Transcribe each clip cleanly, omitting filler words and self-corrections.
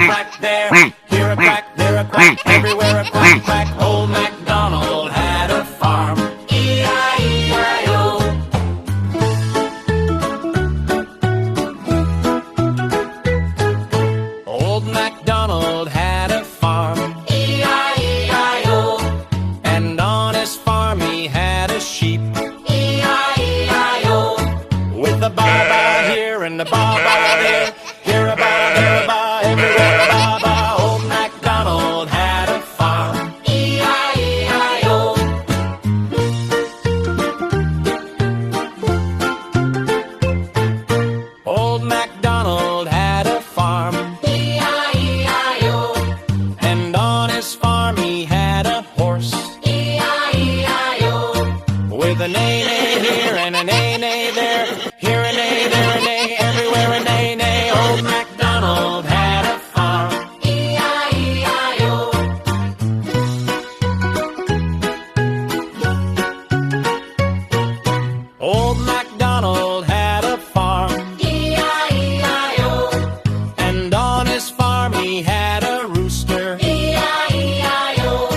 quack there, here a quack, there a quack, everywhere a quack, quack. Old MacDonald had a farm. E-I-E-I-O. Old MacDonald had a farm. E-I-E-I-O. And on his farm he had a sheep. E-I-E-I-O. With a ba-ba here and a ba-ba there. Here a ba, there a ba, everywhere a ba-ba. Old MacDonald had a farm. E-I-E-I-O. Old MacDonald had a farm. E-I-E-I-O. And on his farm he had a horse. E-I-E-I-O. With a neigh-neigh here and a neigh-neigh there. Here a neigh, there a neigh, everywhere a neigh-neigh. Old MacDonald had a farm. E-I-E-I-O. Old MacDonald had a farm. E-I-E-I-O. And on his farm he had a rooster. E-I-E-I-O.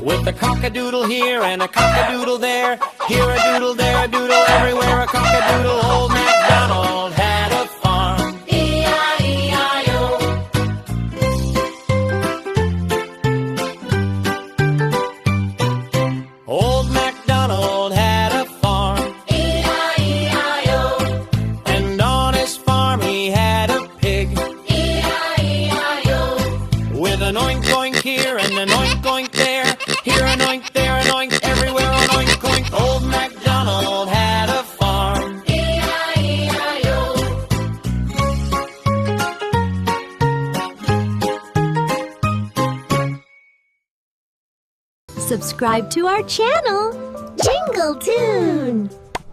With a cock-a-doodle here and a cock-a-doodle there. Here a doodle, there a doodle, everywhere a cock-a-doodle. Old MacDonald had a farm. E-I-E-I-O. Old MacDonald had a farm. E-I-E-I-O. And on his farm he had a pig. E-I-E-I-O. With an oink oink here and an oink oink there. Here an oink, there an oink, everywhere an oink oink. Old MacDonald had a farm. E-I-E-I-O. Subscribe to our channel, Jingle Tune.